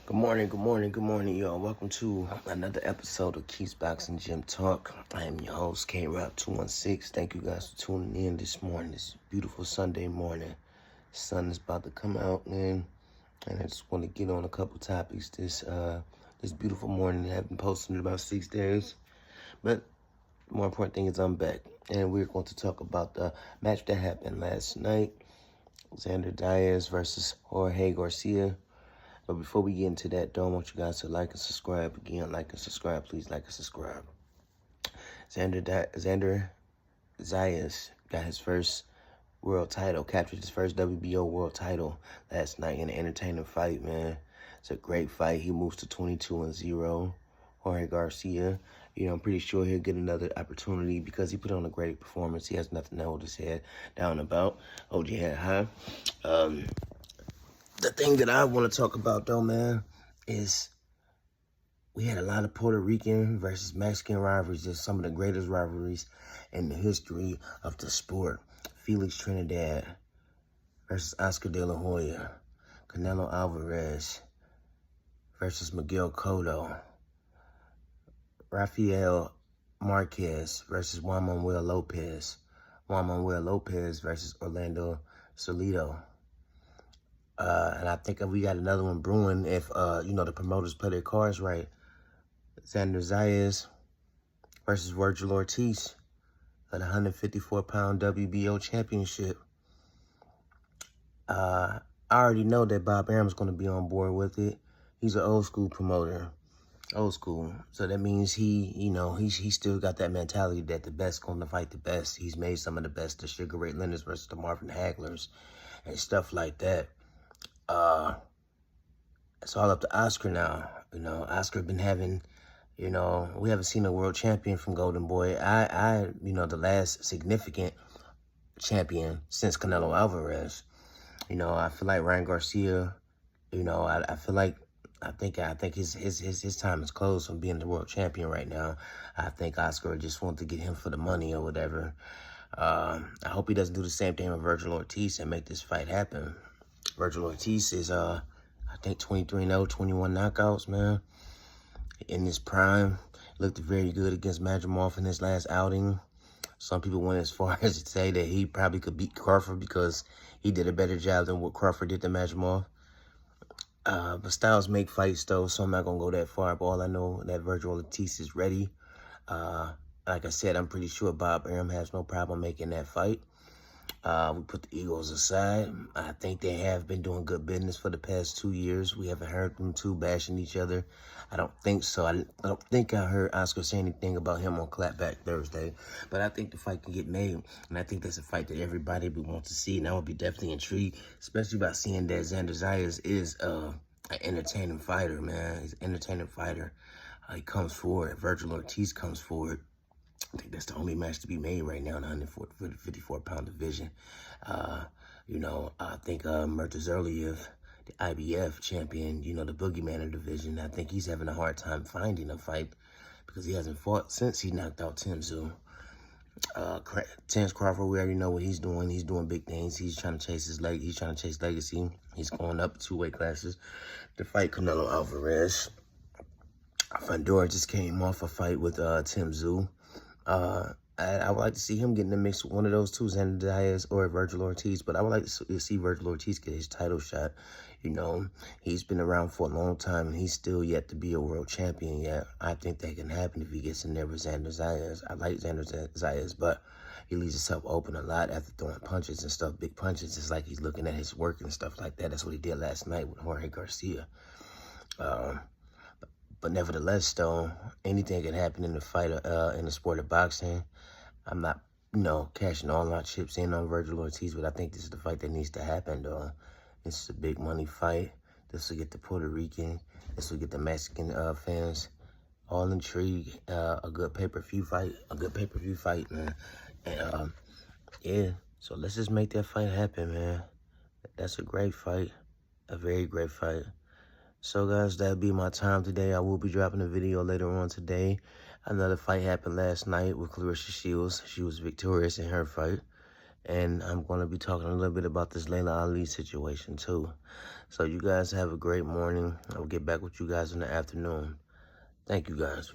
Good morning, good morning, good morning, y'all. Welcome to another episode of Keith's Boxing Gym Talk. I am your host, K-Rap216. Thank you guys for tuning in this morning, this beautiful Sunday morning. The sun is about to come out, man, and I just want to get on a couple topics this beautiful morning. I haven't posted in about 6 days, but the more important thing is I'm back, and we're going to talk about the match that happened last night, Xander Diaz versus Jorge Garcia. But before we get into that, though, I want you guys to like and subscribe. Again, like and subscribe. Please like and subscribe. Xander Zayas got his first world title, captured his first WBO world title last night in an entertaining fight, man. It's a great fight. He moves to 22-0. Jorge Garcia, I'm pretty sure he'll get another opportunity because he put on a great performance. He has nothing to hold his head down about. OG head high. The thing that I want to talk about, though, man, is we had a lot of Puerto Rican versus Mexican rivalries. Just some of the greatest rivalries in the history of the sport. Felix Trinidad versus Oscar De La Hoya. Canelo Alvarez versus Miguel Cotto. Rafael Marquez versus Juan Manuel Lopez. Juan Manuel Lopez versus Orlando Salido. And I think we got another one brewing if, the promoters play their cards right. Xander Zayas versus Vergil Ortiz at the 154-pound WBO championship. I already know that Bob Arum's going to be on board with it. He's an old-school promoter. Old school. So that means he still got that mentality that the best going to fight the best. He's made some of the best, the Sugar Ray Leonards versus the Marvin Haglers and stuff like that. It's all up to Oscar now. Oscar been having, we haven't seen a world champion from Golden Boy. The last significant champion since Canelo Alvarez. I feel like Ryan Garcia, I think his time is closed from being the world champion right now. I think Oscar just wants to get him for the money or whatever. I hope he doesn't do the same thing with Vergil Ortiz and make this fight happen. Vergil Ortiz is, I think, 23-0, 21 knockouts, man. In his prime, looked very good against Madrimov in his last outing. Some people went as far as to say that he probably could beat Crawford because he did a better job than what Crawford did to Madrimov. But styles make fights, though, so I'm not going to go that far. But all I know that Vergil Ortiz is ready. Like I said, I'm pretty sure Bob Arum has no problem making that fight. We put the egos aside. I think they have been doing good business for the past 2 years. We haven't heard them two bashing each other. I don't think so. I don't think I heard Oscar say anything about him on Clapback Thursday. But I think the fight can get made. And I think that's a fight that everybody would want to see. And I would be definitely intrigued, especially by seeing that Xander Zayas is an entertaining fighter, man. He's an entertaining fighter. He comes forward. Vergil Ortiz comes forward. I think that's the only match to be made right now in the 154-pound division. I think Murtazerliev, the IBF champion, the boogeyman of the division, I think he's having a hard time finding a fight because he hasn't fought since he knocked out Tim Tszyu. Terence Crawford, we already know what he's doing. He's doing big things. He's trying to chase his leg. He's trying to chase legacy. He's going up 2 weight classes to fight Canelo Alvarez. Fundora just came off a fight with Tim Tszyu. I would like to see him get in the mix with one of those two, Xander Diaz or Vergil Ortiz, but I would like to see Vergil Ortiz get his title shot. He's been around for a long time, and he's still yet to be a world champion yet. I think that can happen if he gets in there with Xander Zayas. I like Xander Zayas, but he leaves himself open a lot after throwing punches and stuff, big punches. It's like he's looking at his work and stuff like that. That's what he did last night with Jorge Garcia. But nevertheless, though, anything can happen in the fight, in the sport of boxing. I'm not, cashing all our chips in on Vergil Ortiz, but I think this is the fight that needs to happen, though. This is a big money fight. This will get the Puerto Rican. This will get the Mexican fans all intrigued. A good pay-per-view fight. Man. And, yeah, so let's just make that fight happen, man. That's a great fight. A very great fight. So, guys, that'll be my time today. I will be dropping a video later on today. Another fight happened last night with Clarissa Shields. She was victorious in her fight. And I'm going to be talking a little bit about this Layla Ali situation, too. So you guys have a great morning. I'll get back with you guys in the afternoon. Thank you, guys.